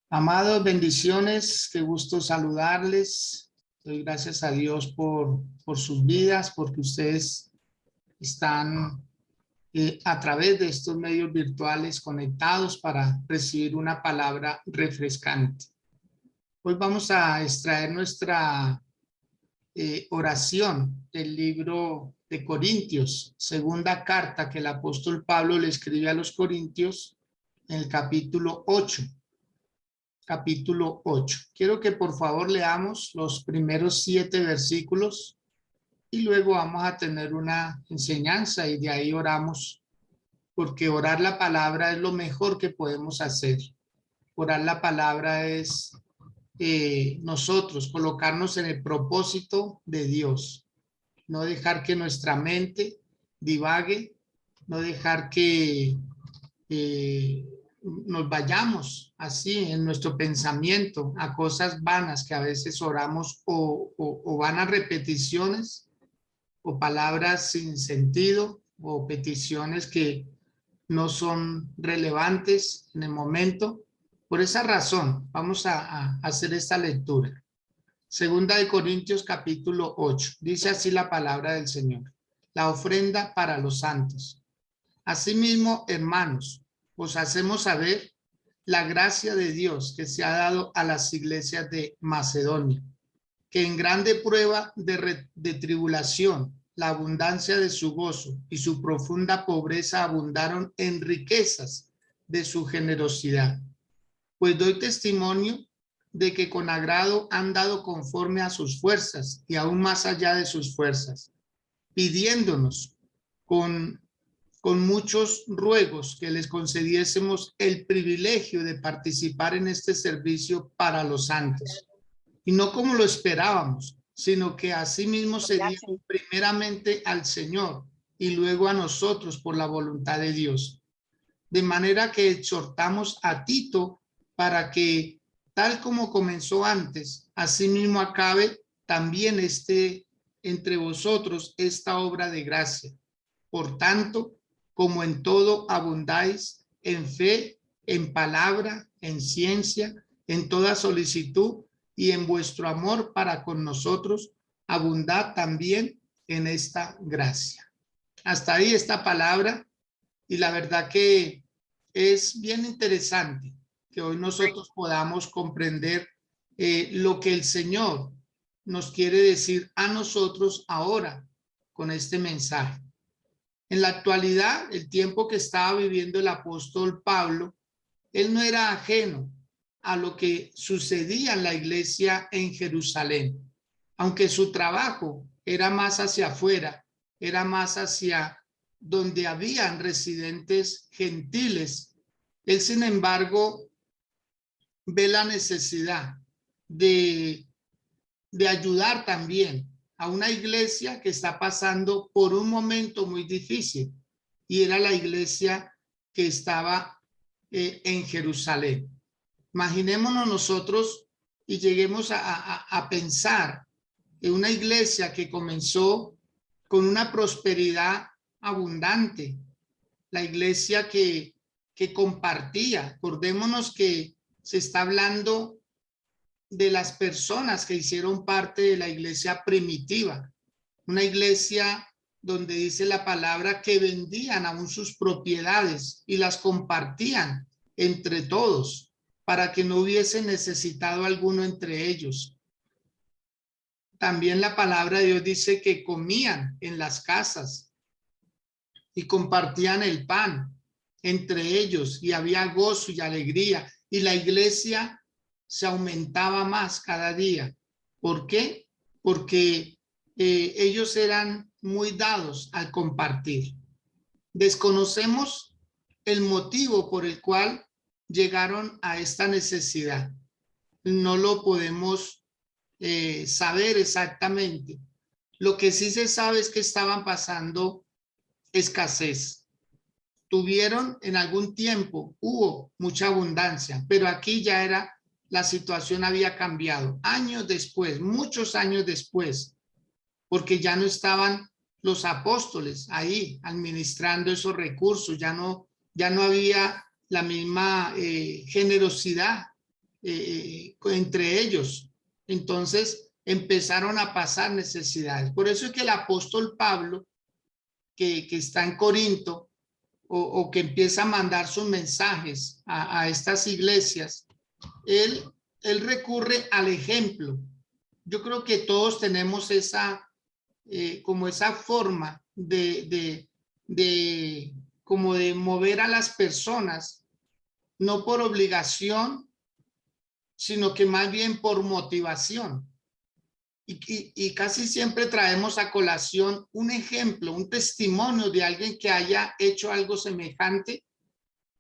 Amados, bendiciones, qué gusto saludarles. Doy gracias a Dios por sus vidas, porque ustedes están a través de estos medios virtuales conectados para recibir una palabra refrescante. Hoy vamos a extraer nuestra oración del libro de Corintios, segunda carta que el apóstol Pablo le escribe a los Corintios en el capítulo 8. Capítulo 8. Quiero que por favor leamos los primeros 7 versículos y luego vamos a tener una enseñanza y de ahí oramos, porque orar la palabra es lo mejor que podemos hacer. Orar la palabra es nosotros colocarnos en el propósito de Dios, no dejar que nuestra mente divague, no dejar que nos vayamos así en nuestro pensamiento a cosas vanas que a veces oramos o van a repeticiones o palabras sin sentido o peticiones que no son relevantes en el momento. Por esa razón vamos a hacer esta lectura. Segunda de Corintios capítulo 8. Dice así la palabra del Señor. La ofrenda para los santos. Asimismo, hermanos, os hacemos saber la gracia de Dios que se ha dado a las iglesias de Macedonia, que en grande prueba de tribulación, la abundancia de su gozo y su profunda pobreza abundaron en riquezas de su generosidad. Pues doy testimonio de que con agrado han dado conforme a sus fuerzas y aún más allá de sus fuerzas, pidiéndonos con muchos ruegos que les concediésemos el privilegio de participar en este servicio para los santos. Y no como lo esperábamos, sino que asimismo se dio primeramente al Señor y luego a nosotros por la voluntad de Dios. De manera que exhortamos a Tito para que, tal como comenzó antes, asimismo acabe también entre vosotros esta obra de gracia. Por tanto, como en todo abundáis, en fe, en palabra, en ciencia, en toda solicitud y en vuestro amor para con nosotros, abundad también en esta gracia. Hasta ahí esta palabra, y la verdad que es bien interesante que hoy nosotros podamos comprender lo que el Señor nos quiere decir a nosotros ahora con este mensaje. En la actualidad, el tiempo que estaba viviendo el apóstol Pablo, él no era ajeno a lo que sucedía en la iglesia en Jerusalén, aunque su trabajo era más hacia afuera, era más hacia donde habían residentes gentiles. Él, sin embargo, ve la necesidad de ayudar también a una iglesia que está pasando por un momento muy difícil, y era la iglesia que estaba en Jerusalén. Imaginémonos nosotros y lleguemos a pensar en una iglesia que comenzó con una prosperidad abundante, la iglesia que compartía. Acordémonos que se está hablando de las personas que hicieron parte de la iglesia primitiva, una iglesia donde dice la palabra que vendían aún sus propiedades y las compartían entre todos para que no hubiese necesitado alguno entre ellos. También la palabra de Dios dice que comían en las casas y compartían el pan entre ellos y había gozo y alegría, y la iglesia se aumentaba más cada día. ¿Por qué? Porque ellos eran muy dados al compartir. Desconocemos el motivo por el cual llegaron a esta necesidad. No lo podemos saber exactamente. Lo que sí se sabe es que estaban pasando escasez. Tuvieron en algún tiempo, hubo mucha abundancia, pero aquí ya era, la situación había cambiado años después, muchos años después, porque ya no estaban los apóstoles ahí administrando esos recursos, ya no había la misma generosidad entre ellos. Entonces empezaron a pasar necesidades. Por eso es que el apóstol Pablo, que está en Corinto, o que empieza a mandar sus mensajes a estas iglesias, él recurre al ejemplo. Yo creo que todos tenemos esa, como esa forma como de mover a las personas, no por obligación, sino que más bien por motivación. Y casi siempre traemos a colación un ejemplo, un testimonio de alguien que haya hecho algo semejante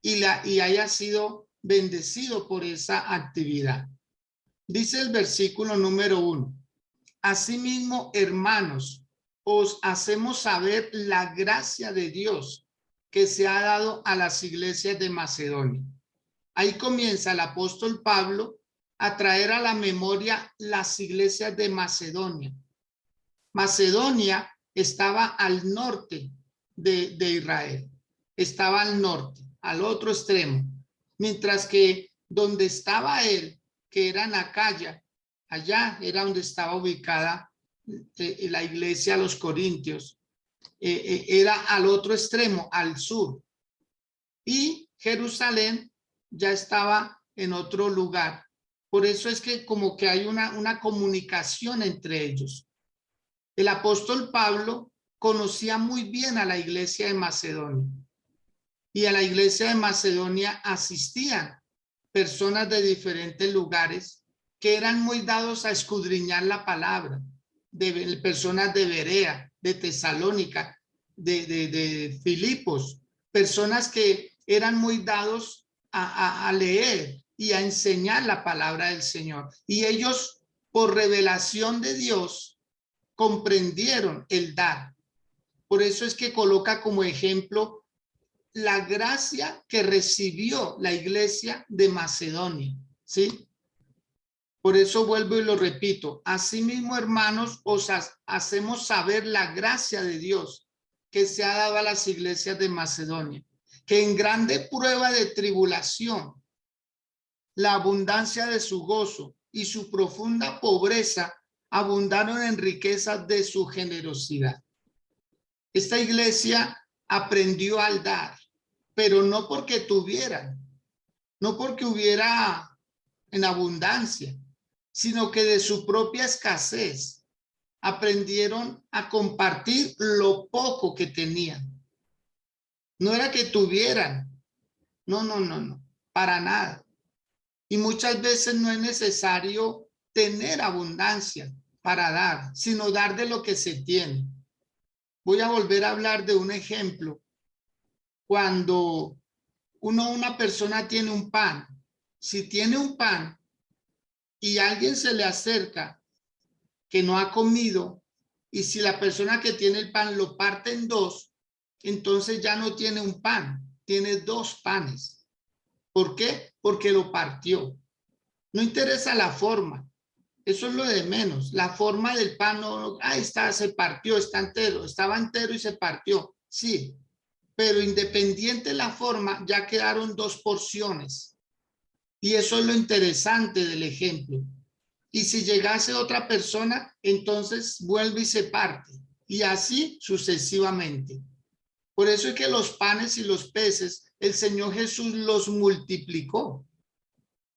y haya sido bendecido por esa actividad. Dice el versículo número 1. Asimismo, hermanos, os hacemos saber la gracia de Dios que se ha dado a las iglesias de Macedonia. Ahí comienza el apóstol Pablo a traer a la memoria las iglesias de Macedonia. Macedonia estaba al norte de Israel, estaba al norte, al otro extremo, mientras que donde estaba él, que era en Acaya, allá era donde estaba ubicada la iglesia de los Corintios, era al otro extremo, al sur, y Jerusalén ya estaba en otro lugar. Por eso es que como que hay una comunicación entre ellos. El apóstol Pablo conocía muy bien a la iglesia de Macedonia, y a la iglesia de Macedonia asistían personas de diferentes lugares que eran muy dados a escudriñar la palabra, de personas de Berea, de Tesalónica, de Filipos, personas que eran muy dados a leer y a enseñar la palabra del Señor. Y ellos, por revelación de Dios, comprendieron el dar. Por eso es que coloca como ejemplo la gracia que recibió la iglesia de Macedonia, ¿sí? Por eso vuelvo y lo repito. Asimismo, hermanos, os hacemos saber la gracia de Dios que se ha dado a las iglesias de Macedonia, que en grande prueba de tribulación, la abundancia de su gozo y su profunda pobreza abundaron en riquezas de su generosidad. Esta iglesia aprendió al dar, pero no porque tuvieran, no porque hubiera en abundancia, sino que de su propia escasez aprendieron a compartir lo poco que tenían. No era que tuvieran, no, para nada. Y muchas veces no es necesario tener abundancia para dar, sino dar de lo que se tiene. Voy a volver a hablar de un ejemplo. Cuando una persona tiene un pan, si tiene un pan y alguien se le acerca que no ha comido, y si la persona que tiene el pan lo parte en dos, entonces ya no tiene un pan, tiene dos panes. ¿Por qué? Porque lo partió. No interesa la forma, eso es lo de menos. La forma del pan, no, ahí está, se partió, está entero, estaba entero y se partió. Sí, pero independiente de la forma, ya quedaron dos porciones. Y eso es lo interesante del ejemplo. Y si llegase otra persona, entonces vuelve y se parte. Y así sucesivamente. Por eso es que los panes y los peces, el Señor Jesús los multiplicó.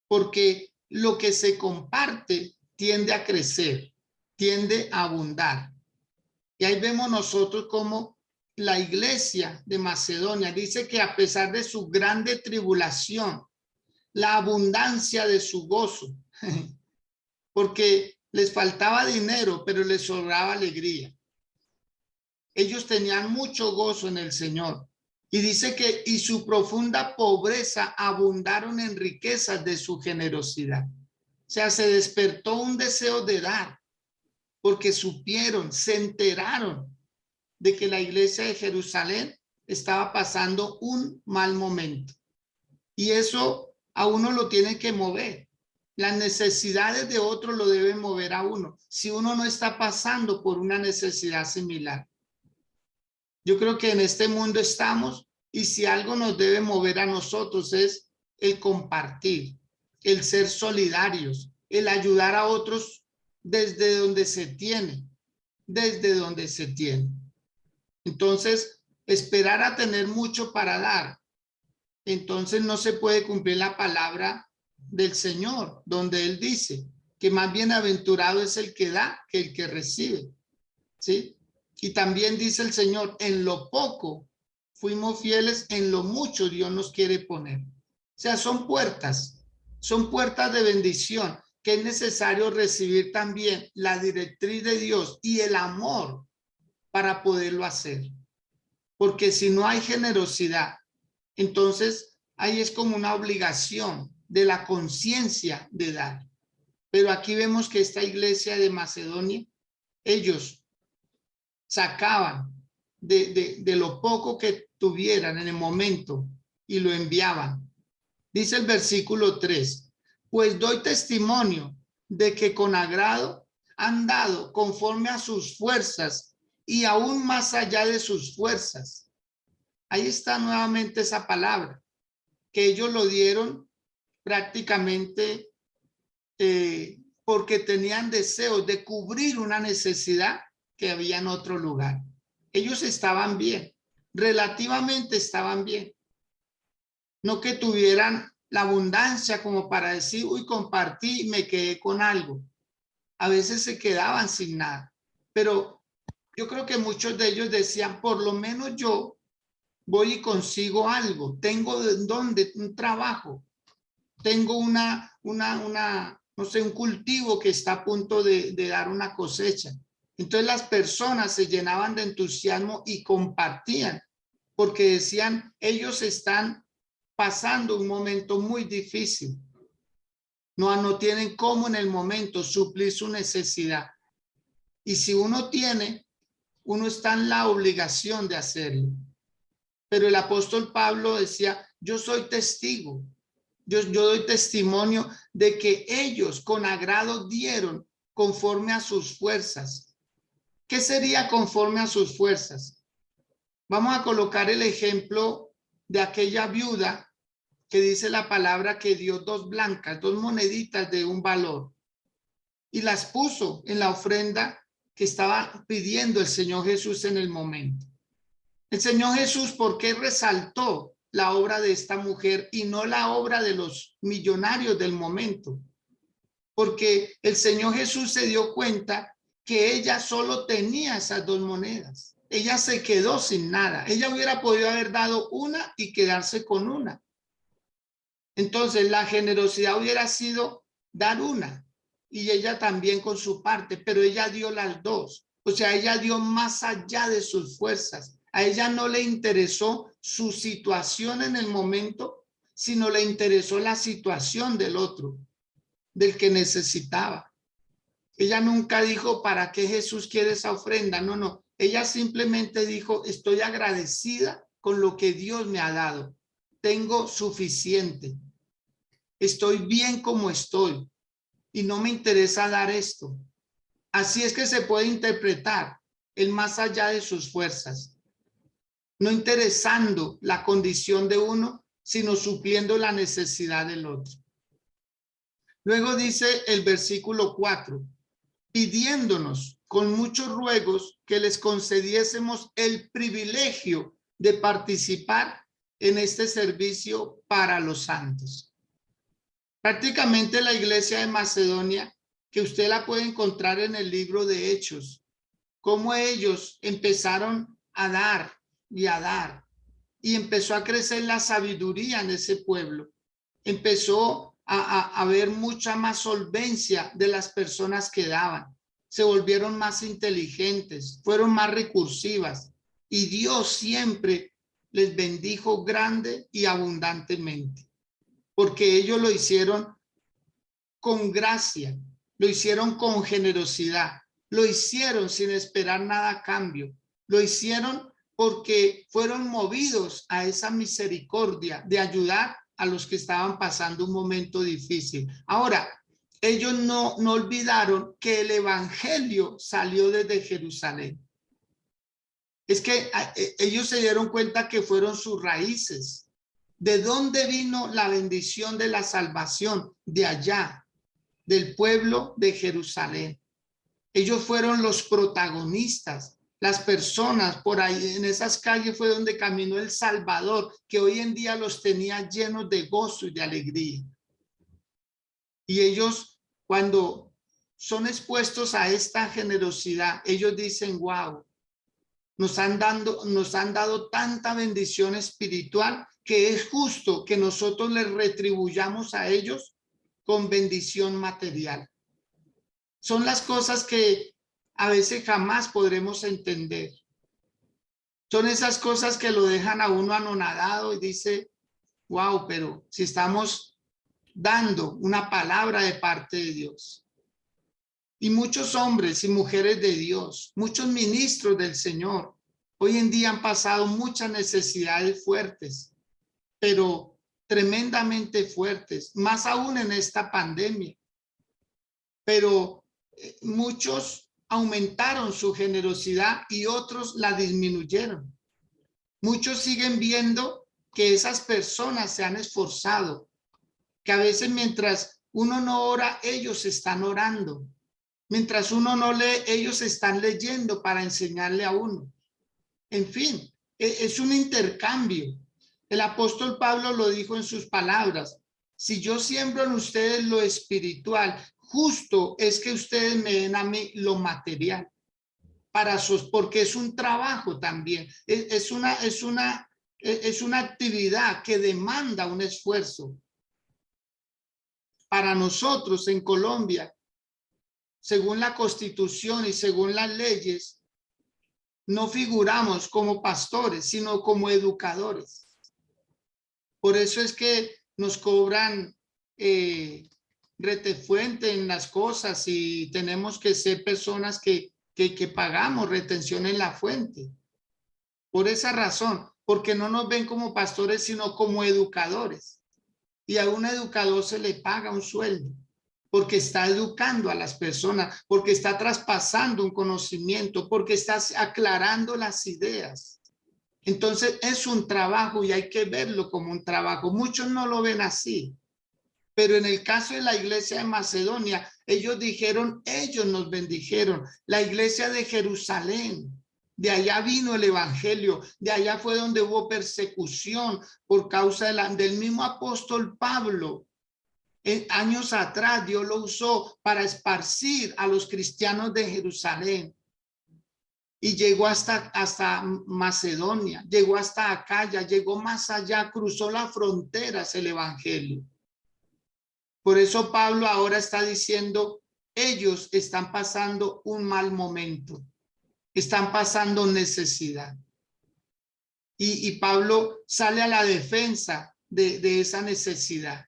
Porque lo que se comparte tiende a crecer, tiende a abundar. Y ahí vemos nosotros cómo la iglesia de Macedonia dice que a pesar de su grande tribulación, la abundancia de su gozo, porque les faltaba dinero, pero les sobraba alegría. Ellos tenían mucho gozo en el Señor. Y dice que y su profunda pobreza abundaron en riquezas de su generosidad. O sea, se despertó un deseo de dar, porque supieron, se enteraron de que la iglesia de Jerusalén estaba pasando un mal momento. Y eso a uno lo tiene que mover. Las necesidades de otro lo deben mover a uno, si uno no está pasando por una necesidad similar. Yo creo que en este mundo estamos, y si algo nos debe mover a nosotros es el compartir, el ser solidarios, el ayudar a otros desde donde se tiene, desde donde se tiene. Entonces, esperar a tener mucho para dar, entonces no se puede cumplir la palabra del Señor, donde Él dice que más bienaventurado es el que da que el que recibe, ¿sí? Y también dice el Señor, en lo poco fuimos fieles, en lo mucho Dios nos quiere poner. O sea, son puertas de bendición, que es necesario recibir también la directriz de Dios y el amor para poderlo hacer. Porque si no hay generosidad, entonces ahí es como una obligación de la conciencia de dar. Pero aquí vemos que esta iglesia de Macedonia, ellos sacaban de lo poco que tuvieran en el momento y lo enviaban. Dice el versículo 3, pues doy testimonio de que con agrado han dado conforme a sus fuerzas y aún más allá de sus fuerzas. Ahí está nuevamente esa palabra, que ellos lo dieron prácticamente porque tenían deseos de cubrir una necesidad que había en otro lugar. Ellos estaban bien, relativamente estaban bien. No que tuvieran la abundancia como para decir, uy, compartí y me quedé con algo. A veces se quedaban sin nada. Pero yo creo que muchos de ellos decían, por lo menos yo voy y consigo algo. Tengo donde un trabajo. Tengo no sé, un cultivo que está a punto de dar una cosecha. Entonces las personas se llenaban de entusiasmo y compartían, porque decían, ellos están pasando un momento muy difícil. No tienen cómo en el momento suplir su necesidad. Y si uno tiene, uno está en la obligación de hacerlo. Pero el apóstol Pablo decía, yo soy testigo. Yo doy testimonio de que ellos con agrado dieron conforme a sus fuerzas. ¿Qué sería conforme a sus fuerzas? Vamos a colocar el ejemplo de aquella viuda que dice la palabra que dio 2 blancas, 2 moneditas de un valor y las puso en la ofrenda que estaba pidiendo el Señor Jesús en el momento. El Señor Jesús, ¿por qué resaltó la obra de esta mujer y no la obra de los millonarios del momento? Porque el Señor Jesús se dio cuenta que ella solo tenía esas 2 monedas. Ella se quedó sin nada. Ella hubiera podido haber dado una y quedarse con una. Entonces la generosidad hubiera sido dar una y ella también con su parte, pero ella dio las 2. O sea, ella dio más allá de sus fuerzas. A ella no le interesó su situación en el momento, sino le interesó la situación del otro, del que necesitaba. Ella nunca dijo, ¿para qué Jesús quiere esa ofrenda? No. Ella simplemente dijo, estoy agradecida con lo que Dios me ha dado. Tengo suficiente. Estoy bien como estoy y no me interesa dar esto. Así es que se puede interpretar el más allá de sus fuerzas, no interesando la condición de uno, sino supliendo la necesidad del otro. Luego dice el versículo 4, pidiéndonos con muchos ruegos que les concediésemos el privilegio de participar en este servicio para los santos. Prácticamente la iglesia de Macedonia, que usted la puede encontrar en el libro de Hechos, cómo ellos empezaron a dar y a dar, y empezó a crecer la sabiduría en ese pueblo. Empezó a haber mucha más solvencia de las personas que daban. Se volvieron más inteligentes, fueron más recursivas, y Dios siempre les bendijo grande y abundantemente. Porque ellos lo hicieron con gracia, lo hicieron con generosidad, lo hicieron sin esperar nada a cambio, lo hicieron porque fueron movidos a esa misericordia de ayudar a los que estaban pasando un momento difícil. Ahora, ellos no olvidaron que el evangelio salió desde Jerusalén. Es que ellos se dieron cuenta que fueron sus raíces. ¿De dónde vino la bendición de la salvación? De allá, del pueblo de Jerusalén. Ellos fueron los protagonistas, las personas por ahí en esas calles fue donde caminó el Salvador, que hoy en día los tenía llenos de gozo y de alegría. Y ellos, cuando son expuestos a esta generosidad, ellos dicen, wow, nos han dado tanta bendición espiritual que es justo que nosotros les retribuyamos a ellos con bendición material. Son las cosas que a veces jamás podremos entender. Son esas cosas que lo dejan a uno anonadado y dice, wow, pero si estamos dando una palabra de parte de Dios. Y muchos hombres y mujeres de Dios, muchos ministros del Señor, hoy en día han pasado muchas necesidades fuertes, pero tremendamente fuertes, más aún en esta pandemia. Pero muchos aumentaron su generosidad y otros la disminuyeron. Muchos siguen viendo que esas personas se han esforzado, que a veces mientras uno no ora, ellos están orando. Mientras uno no lee, ellos están leyendo para enseñarle a uno. En fin, es un intercambio. El apóstol Pablo lo dijo en sus palabras. Si yo siembro en ustedes lo espiritual, justo es que ustedes me den a mí lo material. Porque es un trabajo también. Es una actividad que demanda un esfuerzo. Para nosotros en Colombia, según la Constitución y según las leyes, no figuramos como pastores, sino como educadores. Por eso es que nos cobran retefuente en las cosas y tenemos que ser personas que pagamos retención en la fuente. Por esa razón, porque no nos ven como pastores, sino como educadores. Y a un educador se le paga un sueldo, porque está educando a las personas, porque está traspasando un conocimiento, porque está aclarando las ideas. Entonces es un trabajo y hay que verlo como un trabajo. Muchos no lo ven así. Pero en el caso de la iglesia de Macedonia, ellos dijeron, ellos nos bendijeron. La iglesia de Jerusalén, de allá vino el evangelio, de allá fue donde hubo persecución por causa del mismo apóstol Pablo. Años atrás Dios lo usó para esparcir a los cristianos de Jerusalén. Y llegó hasta Macedonia, llegó hasta Acaya, llegó más allá, cruzó las fronteras el evangelio. Por eso Pablo ahora está diciendo, ellos están pasando un mal momento, están pasando necesidad. Y Pablo sale a la defensa de esa necesidad.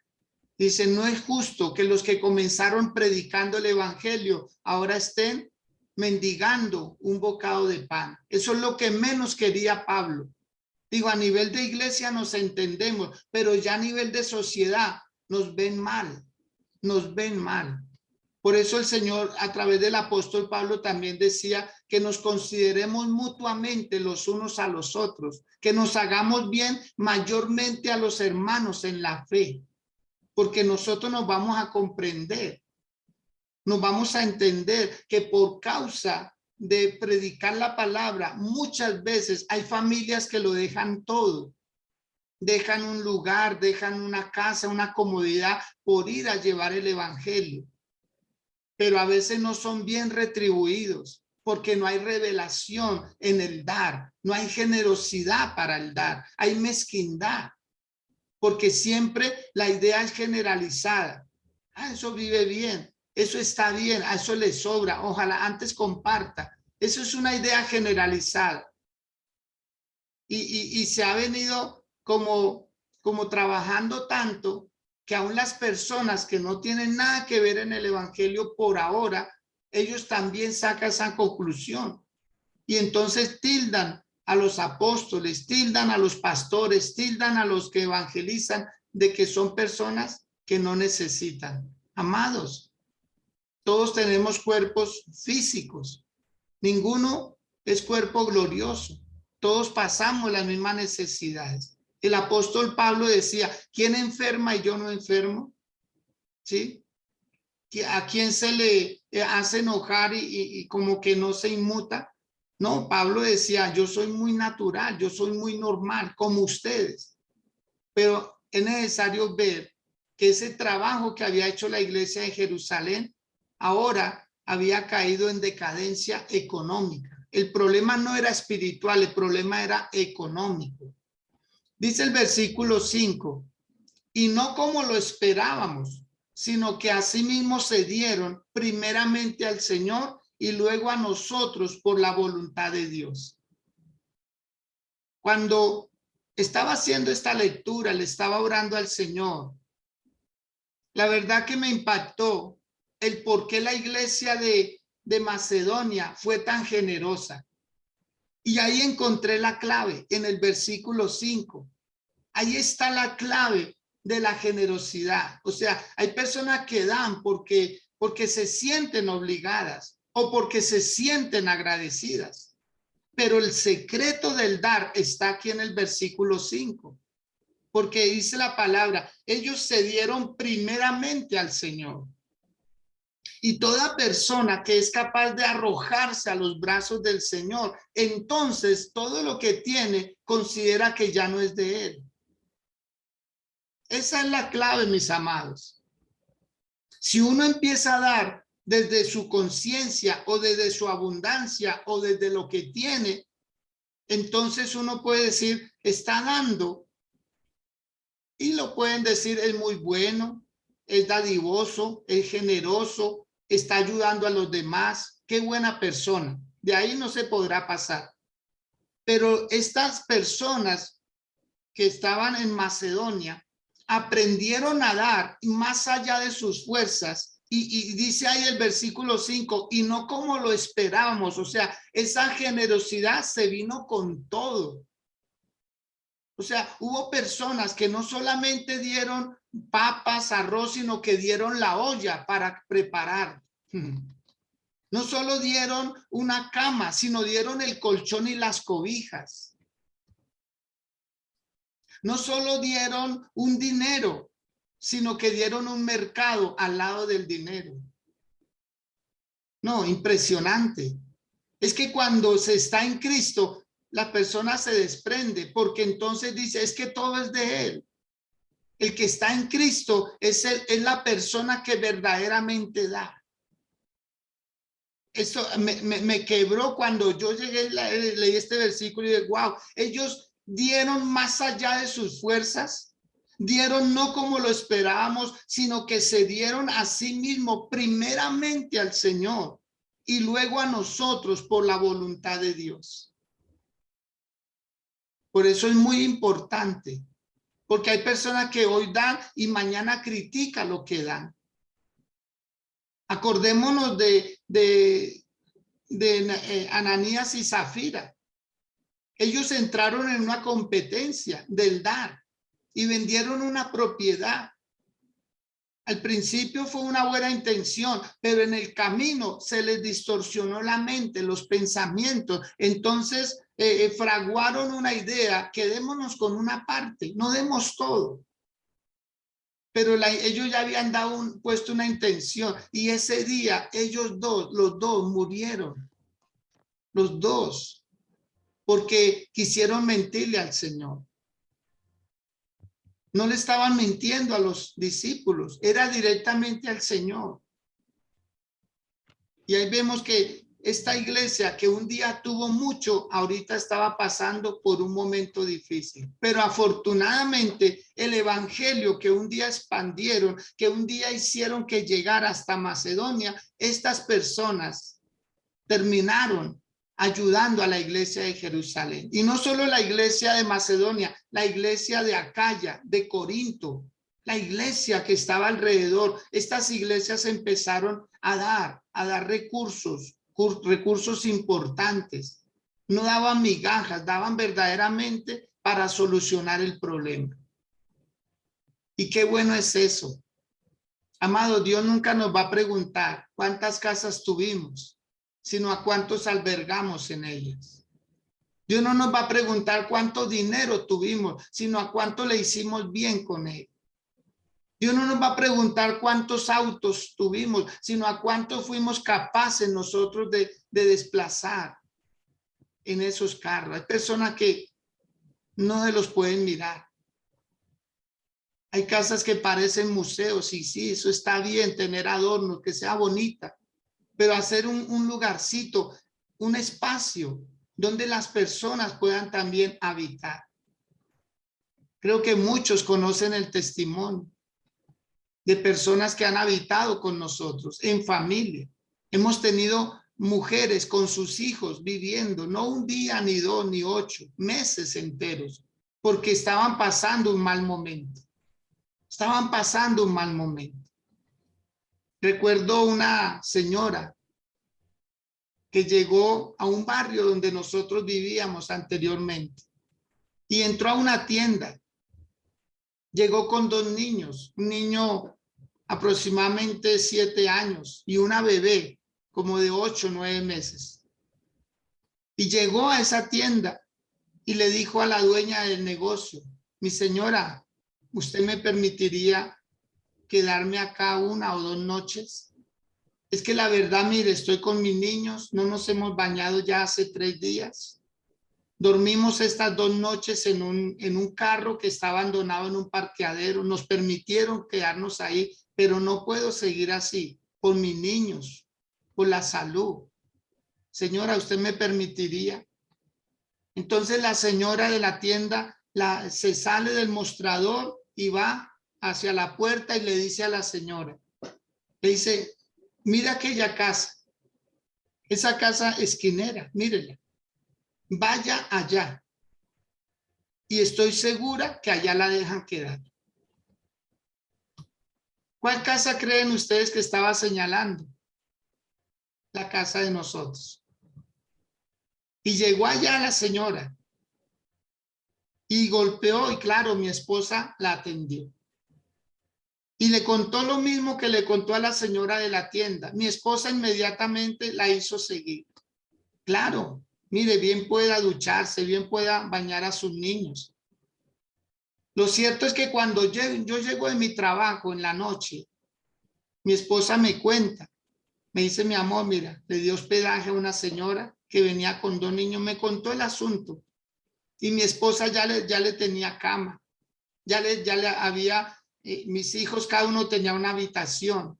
Dice, no es justo que los que comenzaron predicando el evangelio ahora estén mendigando un bocado de pan. Eso es lo que menos quería Pablo. Digo, a nivel de iglesia nos entendemos, pero ya a nivel de sociedad nos ven mal, nos ven mal. Por eso el Señor a través del apóstol Pablo también decía que nos consideremos mutuamente los unos a los otros, que nos hagamos bien mayormente a los hermanos en la fe, porque nosotros nos vamos a comprender, nos vamos a entender que por causa de predicar la palabra, muchas veces hay familias que lo dejan todo. Dejan un lugar, dejan una casa, una comodidad por ir a llevar el evangelio. Pero a veces no son bien retribuidos porque no hay revelación en el dar, no hay generosidad para el dar, hay mezquindad, porque siempre la idea es generalizada. Eso vive bien, eso está bien, a eso le sobra, ojalá antes comparta. Eso es una idea generalizada. Y se ha venido como trabajando tanto que aún las personas que no tienen nada que ver en el evangelio por ahora, ellos también sacan esa conclusión. Y entonces tildan a los apóstoles, tildan a los pastores, tildan a los que evangelizan de que son personas que no necesitan. Amados, todos tenemos cuerpos físicos. Ninguno es cuerpo glorioso. Todos pasamos las mismas necesidades. El apóstol Pablo decía, ¿quién enferma y yo no enfermo? ¿Sí? ¿A quién se le hace enojar y como que no se inmuta? No, Pablo decía, yo soy muy natural, yo soy muy normal, como ustedes. Pero es necesario ver que ese trabajo que había hecho la iglesia de Jerusalén ahora había caído en decadencia económica. El problema no era espiritual, el problema era económico. Dice el versículo 5, y no como lo esperábamos, sino que asimismo se dieron primeramente al Señor y luego a nosotros por la voluntad de Dios. Cuando estaba haciendo esta lectura, le estaba orando al Señor. La verdad que me impactó el por qué la iglesia de Macedonia fue tan generosa. Y ahí encontré la clave en el versículo 5. Ahí está la clave de la generosidad. O sea, hay personas que dan porque se sienten obligadas o porque se sienten agradecidas. Pero el secreto del dar está aquí en el versículo 5. Porque dice la palabra, ellos se dieron primeramente al Señor. Y toda persona que es capaz de arrojarse a los brazos del Señor, entonces todo lo que tiene considera que ya no es de Él. Esa es la clave, mis amados. Si uno empieza a dar desde su conciencia o desde su abundancia o desde lo que tiene, entonces uno puede decir, está dando. Y lo pueden decir, es muy bueno, es dadivoso, es generoso, está ayudando a los demás. Qué buena persona. De ahí no se podrá pasar. Pero estas personas que estaban en Macedonia aprendieron a dar más allá de sus fuerzas. Y dice ahí el versículo 5, y no como lo esperábamos. O sea, esa generosidad se vino con todo. O sea, hubo personas que no solamente dieron papas, arroz, sino que dieron la olla para preparar. No solo dieron una cama, sino dieron el colchón y las cobijas. No solo dieron un dinero, sino que dieron un mercado al lado del dinero. No, impresionante. Es que cuando se está en Cristo, la persona se desprende porque entonces dice, es que todo es de Él. El que está en Cristo es la persona que verdaderamente da. Eso me quebró cuando yo llegué, leí este versículo y dije, wow, ellos dieron más allá de sus fuerzas, dieron no como lo esperábamos, sino que se dieron a sí mismo primeramente al Señor y luego a nosotros por la voluntad de Dios. Por eso es muy importante, porque hay personas que hoy dan y mañana critican lo que dan. Acordémonos de Ananías y Zafira. Ellos entraron en una competencia del dar y vendieron una propiedad. Al principio fue una buena intención, pero en el camino se les distorsionó la mente, los pensamientos. Entonces fraguaron una idea, quedémonos con una parte, no demos todo. Pero ellos ya habían puesto una intención y ese día los dos murieron, los dos, porque quisieron mentirle al Señor. No le estaban mintiendo a los discípulos, era directamente al Señor. Y ahí vemos que esta iglesia que un día tuvo mucho, ahorita estaba pasando por un momento difícil. Pero afortunadamente el evangelio que un día expandieron, que un día hicieron que llegara hasta Macedonia, estas personas terminaron ayudando a la iglesia de Jerusalén. Y no solo la iglesia de Macedonia, la iglesia de Acaya, de Corinto, la iglesia que estaba alrededor. Estas iglesias empezaron a dar recursos importantes. No daban migajas, daban verdaderamente para solucionar el problema. Y qué bueno es eso. Amado, Dios nunca nos va a preguntar cuántas casas tuvimos, sino a cuántos albergamos en ellas. Dios no nos va a preguntar cuánto dinero tuvimos, sino a cuánto le hicimos bien con él. Dios no nos va a preguntar cuántos autos tuvimos, sino a cuánto fuimos capaces nosotros de desplazar en esos carros. Hay personas que no se los pueden mirar. Hay casas que parecen museos y sí, eso está bien, tener adornos, que sea bonita, pero hacer un lugarcito, un espacio donde las personas puedan también habitar. Creo que muchos conocen el testimonio de personas que han habitado con nosotros en familia. Hemos tenido mujeres con sus hijos viviendo, no un día, ni 2, ni 8, meses enteros, porque estaban pasando un mal momento. Estaban pasando un mal momento. Recuerdo una señora que llegó a un barrio donde nosotros vivíamos anteriormente y entró a una tienda. Llegó con 2 niños, un niño aproximadamente 7 años y una bebé como de 8 o 9 meses. Y llegó a esa tienda y le dijo a la dueña del negocio: mi señora, ¿usted me permitiría quedarme acá 1 o 2 noches? Es que la verdad, mire, estoy con mis niños, no nos hemos bañado ya hace 3 días. Dormimos estas 2 noches en un carro que está abandonado en un parqueadero. Nos permitieron quedarnos ahí, pero no puedo seguir así por mis niños, por la salud. Señora, ¿usted me permitiría? Entonces la señora de la tienda se sale del mostrador y va hacia la puerta y le dice a la señora, le dice: mira aquella casa, esa casa esquinera, mírela, vaya allá. Y estoy segura que allá la dejan quedar. ¿Cuál casa creen ustedes que estaba señalando? La casa de nosotros. Y llegó allá la señora y golpeó, y claro, mi esposa la atendió. Y le contó lo mismo que le contó a la señora de la tienda. Mi esposa inmediatamente la hizo seguir. Claro, mire, bien pueda ducharse, bien pueda bañar a sus niños. Lo cierto es que cuando yo llego de mi trabajo en la noche, mi esposa me cuenta, me dice: mi amor, mira, le dio hospedaje a una señora que venía con 2 niños, me contó el asunto. Y mi esposa ya le tenía cama, ya le había, mis hijos, cada uno tenía una habitación.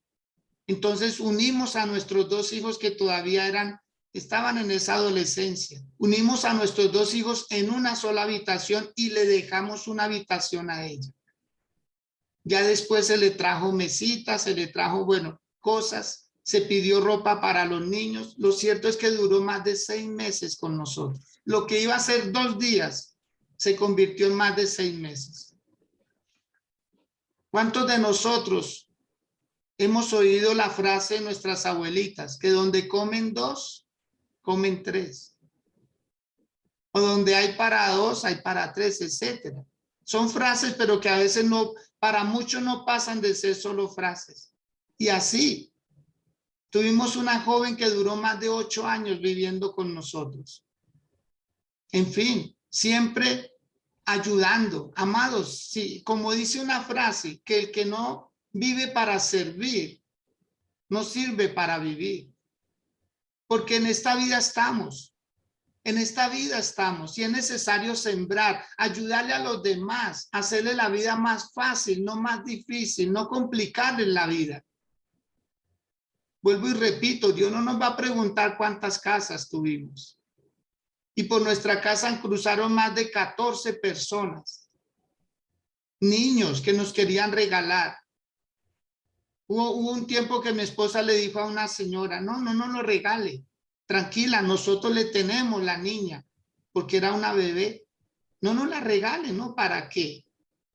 Entonces unimos a nuestros 2 hijos que todavía estaban en esa adolescencia. Unimos a nuestros 2 hijos en una sola habitación y le dejamos una habitación a ella. Ya después se le trajo mesitas, se le trajo, bueno, cosas, se pidió ropa para los niños. Lo cierto es que duró más de 6 meses con nosotros. Lo que iba a ser 2 días se convirtió en más de 6 meses. ¿Cuántos de nosotros hemos oído la frase de nuestras abuelitas, que donde comen 2, comen 3? O donde hay para 2, hay para 3, etcétera. Son frases, pero que a veces no, para muchos no pasan de ser solo frases. Y así, tuvimos una joven que duró más de 8 años viviendo con nosotros. En fin, siempre ayudando. Amados, sí, como dice una frase, que el que no vive para servir, no sirve para vivir. Porque en esta vida estamos. En esta vida estamos y es necesario sembrar, ayudarle a los demás, hacerle la vida más fácil, no más difícil, no complicarle la vida. Vuelvo y repito, Dios no nos va a preguntar cuántas casas tuvimos. Y por nuestra casa cruzaron más de 14 personas, niños que nos querían regalar. Hubo un tiempo que mi esposa le dijo a una señora: no lo regale. Tranquila, nosotros le tenemos la niña, porque era una bebé. No nos la regale, ¿no? ¿Para qué?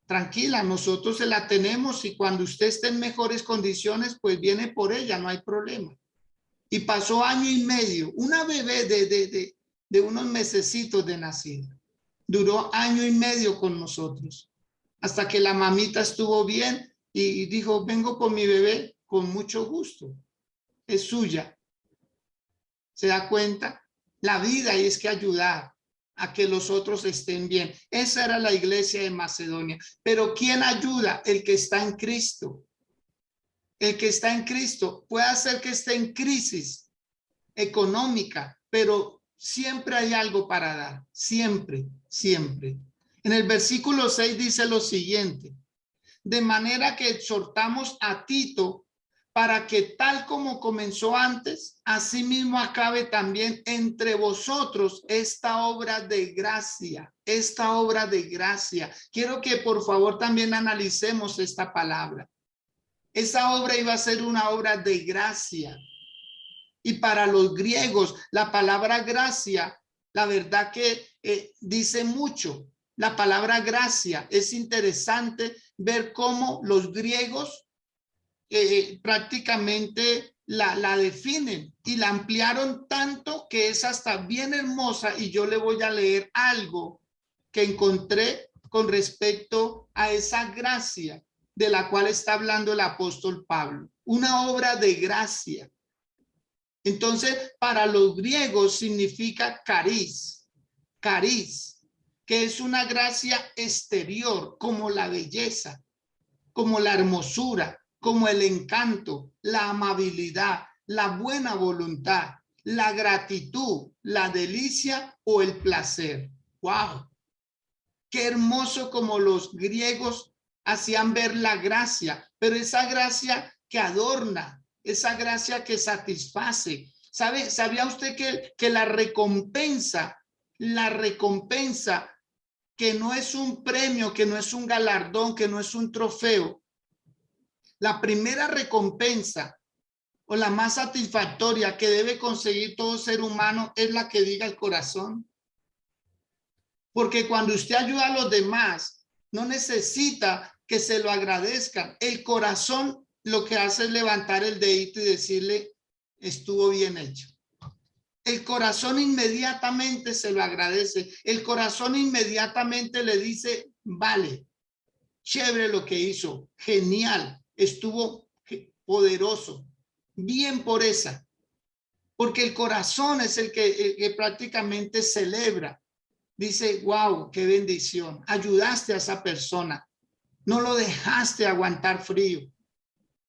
Tranquila, nosotros se la tenemos y cuando usted esté en mejores condiciones, pues viene por ella, no hay problema. Y pasó 1 año y medio, una bebé de unos mesecitos de nacida. Duró 1 año y medio con nosotros, hasta que la mamita estuvo bien y dijo: vengo por mi bebé con mucho gusto, es suya. ¿Se da cuenta? La vida es que ayudar. a que los otros estén bien. Esa era la iglesia de Macedonia. Pero ¿quién ayuda? El que está en Cristo. El que está en Cristo puede hacer que esté en crisis económica, pero siempre hay algo para dar. Siempre, siempre. En el versículo 6 dice lo siguiente: de manera que exhortamos a Tito para que tal como comenzó antes, asimismo acabe también entre vosotros esta obra de gracia, esta obra de gracia. Quiero que por favor también analicemos esta palabra. Esa obra iba a ser una obra de gracia. Y para los griegos, la palabra gracia, la verdad que dice mucho. La palabra gracia, es interesante ver cómo los griegos prácticamente la definen y la ampliaron tanto que es hasta bien hermosa. Y yo le voy a leer algo que encontré con respecto a esa gracia de la cual está hablando el apóstol Pablo. Una obra de gracia. Entonces, para los griegos significa cariz, cariz, que es una gracia exterior, como la belleza, como la hermosura, como el encanto, la amabilidad, la buena voluntad, la gratitud, la delicia o el placer. ¡Wow! Qué hermoso como los griegos hacían ver la gracia, pero esa gracia que adorna, esa gracia que satisface. ¿Sabía usted que la recompensa, que no es un premio, que no es un galardón, que no es un trofeo? La primera recompensa o la más satisfactoria que debe conseguir todo ser humano es la que diga el corazón. Porque cuando usted ayuda a los demás, no necesita que se lo agradezcan. El corazón lo que hace es levantar el dedito y decirle, estuvo bien hecho. El corazón inmediatamente se lo agradece. El corazón inmediatamente le dice, vale, chévere lo que hizo, genial, estuvo poderoso, bien por esa. Porque el corazón es el que prácticamente celebra. Dice, wow, qué bendición, ayudaste a esa persona, no lo dejaste aguantar frío,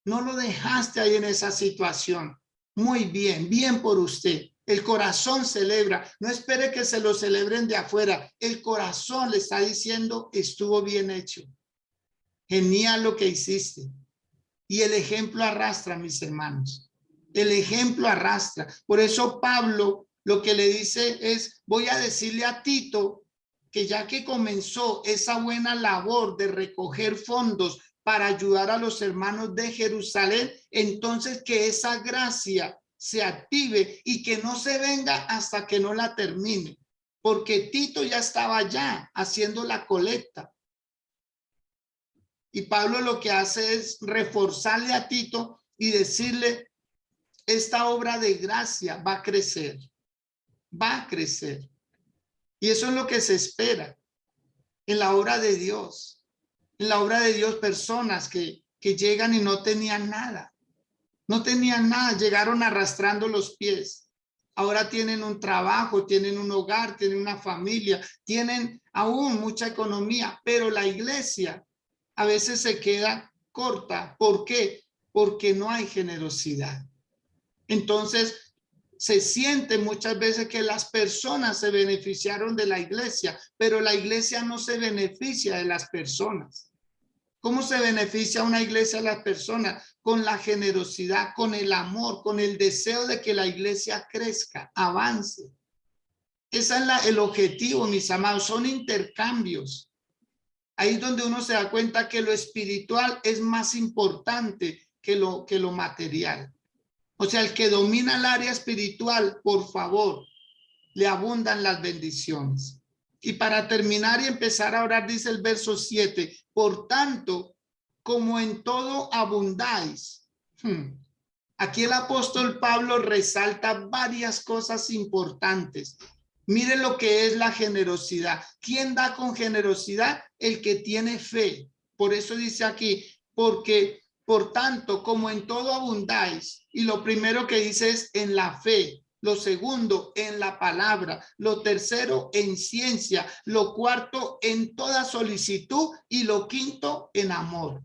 no lo dejaste ahí en esa situación. Muy bien, bien por usted. El corazón celebra, no espere que se lo celebren de afuera. El corazón le está diciendo, estuvo bien hecho. Genial lo que hiciste. Y el ejemplo arrastra, mis hermanos. El ejemplo arrastra. Por eso Pablo lo que le dice es, voy a decirle a Tito que ya que comenzó esa buena labor de recoger fondos para ayudar a los hermanos de Jerusalén, entonces que esa gracia se active y que no se venga hasta que no la termine. Porque Tito ya estaba ya haciendo la colecta. Y Pablo lo que hace es reforzarle a Tito y decirle, esta obra de gracia va a crecer, va a crecer. Y eso es lo que se espera en la obra de Dios. En la obra de Dios, personas que llegan y no tenían nada. No tenían nada, llegaron arrastrando los pies. Ahora tienen un trabajo, tienen un hogar, tienen una familia, tienen aún mucha economía, pero la iglesia a veces se queda corta. ¿Por qué? Porque no hay generosidad. Entonces, se siente muchas veces que las personas se beneficiaron de la iglesia, pero la iglesia no se beneficia de las personas. ¿Cómo se beneficia una iglesia a las personas? Con la generosidad, con el amor, con el deseo de que la iglesia crezca, avance. Ese es el objetivo, mis amados, son intercambios. Ahí es donde uno se da cuenta que lo espiritual es más importante que lo material. O sea, el que domina el área espiritual, por favor, le abundan las bendiciones. Y para terminar y empezar a orar, dice el verso 7, por tanto, como en todo abundáis. Aquí el apóstol Pablo resalta varias cosas importantes. Mire lo que es la generosidad. ¿Quién da con generosidad? El que tiene fe. Por eso dice aquí, por tanto, como en todo abundáis. Y lo primero que dice es en la fe. Lo segundo, en la palabra. Lo tercero, en ciencia. Lo cuarto, en toda solicitud. Y lo quinto, en amor.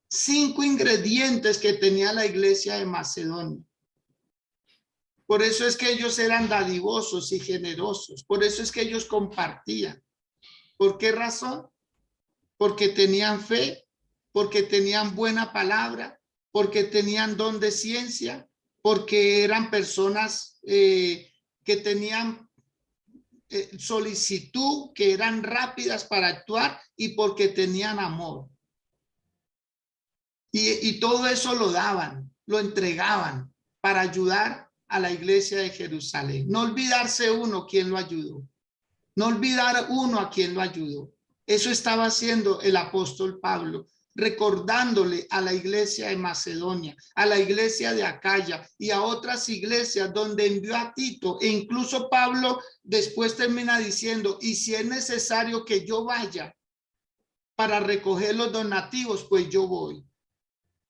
5 ingredientes que tenía la iglesia de Macedonia. Por eso es que ellos eran dadivosos y generosos. Por eso es que ellos compartían. ¿Por qué razón? Porque tenían fe, porque tenían buena palabra, porque tenían don de ciencia, porque eran personas que tenían solicitud, que eran rápidas para actuar y porque tenían amor. Y todo eso lo daban, lo entregaban para ayudar a la iglesia de Jerusalén. No olvidarse uno quien lo ayudó. No olvidar uno a quien lo ayudó. Eso estaba haciendo el apóstol Pablo, recordándole a la iglesia de Macedonia, a la iglesia de Acaya y a otras iglesias donde envió a Tito. E incluso Pablo después termina diciendo, y si es necesario que yo vaya para recoger los donativos, pues yo voy.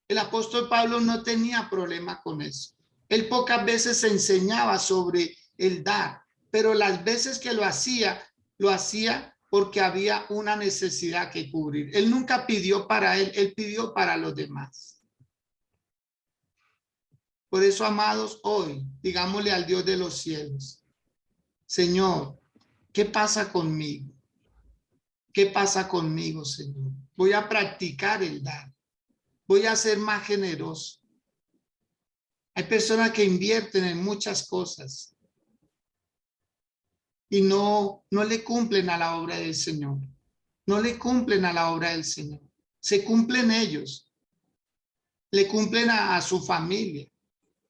El apóstol Pablo no tenía problema con eso. Él pocas veces enseñaba sobre el dar, pero las veces que lo hacía porque había una necesidad que cubrir. Él nunca pidió para él pidió para los demás. Por eso, amados, hoy, digámosle al Dios de los cielos, Señor, ¿qué pasa conmigo? ¿Qué pasa conmigo, Señor? Voy a practicar el dar. Voy a ser más generoso. Hay personas que invierten en muchas cosas y no le cumplen a la obra del Señor. No le cumplen a la obra del Señor. Se cumplen ellos. Le cumplen a su familia.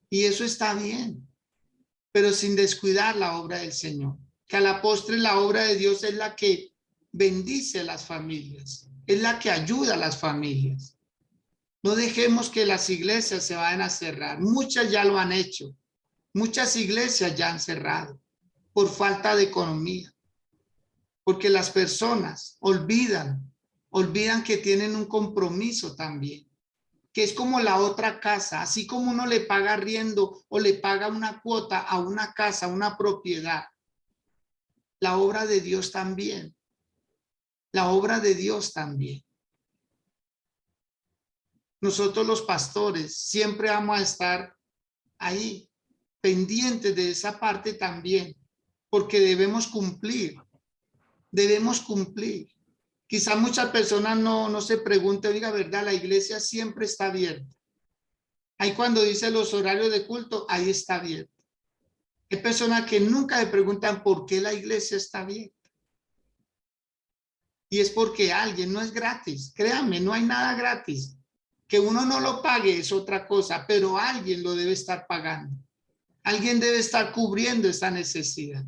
Y eso está bien. Pero sin descuidar la obra del Señor. Que a la postre la obra de Dios es la que bendice a las familias. Es la que ayuda a las familias. No dejemos que las iglesias se vayan a cerrar. Muchas ya lo han hecho. Muchas iglesias ya han cerrado por falta de economía. Porque las personas olvidan que tienen un compromiso también. Que es como la otra casa. Así como uno le paga arriendo o le paga una cuota a una casa, a una propiedad. La obra de Dios también. La obra de Dios también. Nosotros los pastores siempre vamos a estar ahí, pendientes de esa parte también, porque debemos cumplir. Quizá muchas personas no se pregunten, oiga, ¿verdad? La iglesia siempre está abierta. Ahí cuando dice los horarios de culto, ahí está abierta. Hay personas que nunca le preguntan por qué la iglesia está abierta. Y es porque alguien, no es gratis, créanme, no hay nada gratis. Que uno no lo pague es otra cosa, pero alguien lo debe estar pagando. Alguien debe estar cubriendo esa necesidad.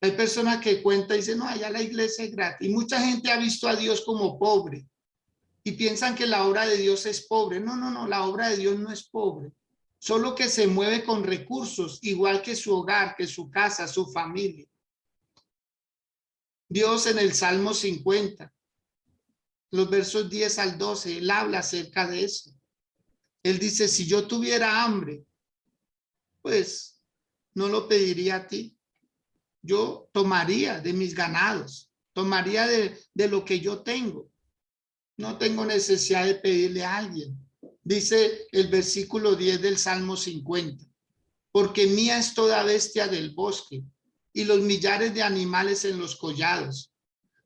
Hay personas que cuentan y dicen, no, allá la iglesia es gratis. Y mucha gente ha visto a Dios como pobre y piensan que la obra de Dios es pobre. No, la obra de Dios no es pobre. Solo que se mueve con recursos, igual que su hogar, que su casa, su familia. Dios en el Salmo 50, los versos 10 al 12, él habla acerca de eso. Él dice, si yo tuviera hambre, pues no lo pediría a ti. Yo tomaría de mis ganados, tomaría de lo que yo tengo. No tengo necesidad de pedirle a alguien. Dice el versículo 10 del Salmo 50. Porque mía es toda bestia del bosque y los millares de animales en los collados.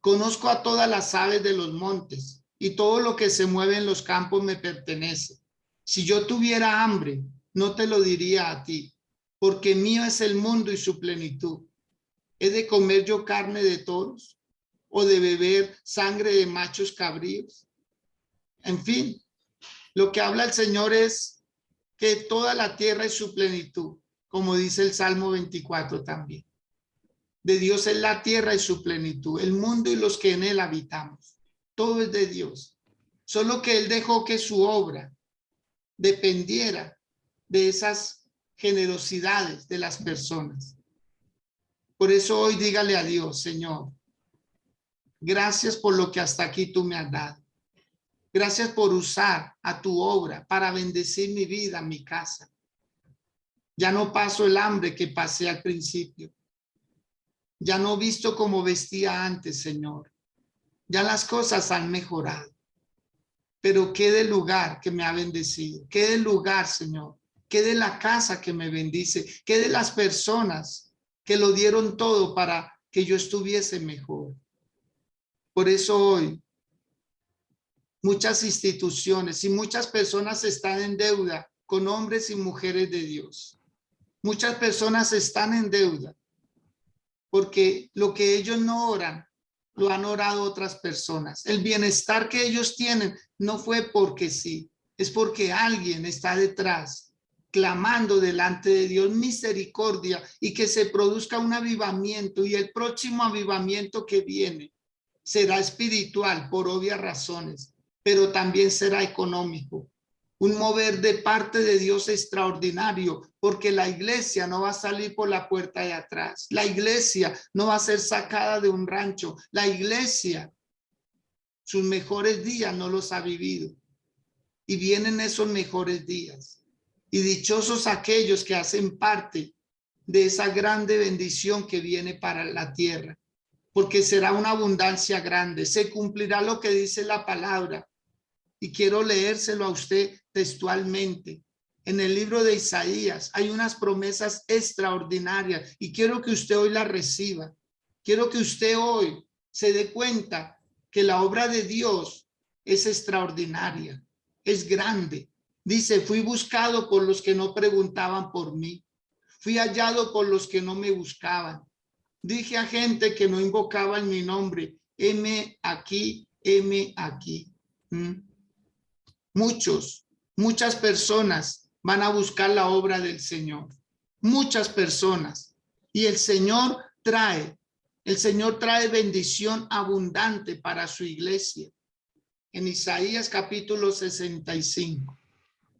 Conozco a todas las aves de los montes y todo lo que se mueve en los campos me pertenece. Si yo tuviera hambre, no te lo diría a ti, porque mío es el mundo y su plenitud. ¿He de comer yo carne de toros o de beber sangre de machos cabríos? En fin, lo que habla el Señor es que toda la tierra es su plenitud, como dice el Salmo 24 también. De Dios es la tierra y su plenitud, el mundo y los que en él habitamos. Todo es de Dios. Solo que él dejó que su obra dependiera de esas generosidades de las personas. Por eso hoy dígale a Dios, Señor, gracias por lo que hasta aquí tú me has dado. Gracias por usar a tu obra para bendecir mi vida, mi casa. Ya no paso el hambre que pasé al principio. Ya no visto como vestía antes, Señor. Ya las cosas han mejorado. Pero qué del lugar que me ha bendecido. Qué del lugar, Señor. Qué de la casa que me bendice. Qué de las personas que lo dieron todo para que yo estuviese mejor. Por eso hoy muchas instituciones y muchas personas están en deuda con hombres y mujeres de Dios. Muchas personas están en deuda porque lo que ellos no oran, lo han orado otras personas. El bienestar que ellos tienen no fue porque sí, es porque alguien está detrás, clamando delante de Dios misericordia y que se produzca un avivamiento, y el próximo avivamiento que viene será espiritual por obvias razones, pero también será económico. Un mover de parte de Dios extraordinario, porque la iglesia no va a salir por la puerta de atrás. La iglesia no va a ser sacada de un rancho. La iglesia, sus mejores días no los ha vivido. Y vienen esos mejores días. Y dichosos aquellos que hacen parte de esa grande bendición que viene para la tierra. Porque será una abundancia grande. Se cumplirá lo que dice la palabra. Y quiero leérselo a usted textualmente. En el libro de Isaías hay unas promesas extraordinarias y quiero que usted hoy las reciba. Quiero que usted hoy se dé cuenta que la obra de Dios es extraordinaria, es grande. Dice, fui buscado por los que no preguntaban por mí. Fui hallado por los que no me buscaban. Dije a gente que no invocaba en mi nombre, heme aquí, heme aquí. Muchas personas van a buscar la obra del Señor. Muchas personas. Y el Señor trae bendición abundante para su iglesia. En Isaías capítulo 65,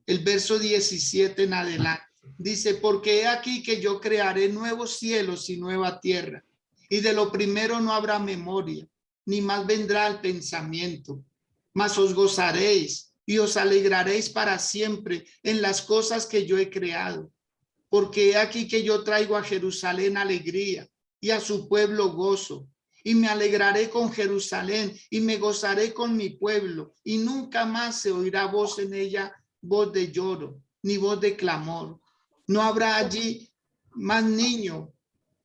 el verso 17 en adelante, dice, porque he aquí que yo crearé nuevos cielos y nueva tierra, y de lo primero no habrá memoria, ni más vendrá el pensamiento, mas os gozaréis y os alegraréis para siempre en las cosas que yo he creado, porque he aquí que yo traigo a Jerusalén alegría y a su pueblo gozo, y me alegraré con Jerusalén y me gozaré con mi pueblo, y nunca más se oirá voz en ella, voz de lloro, ni voz de clamor. No habrá allí más niño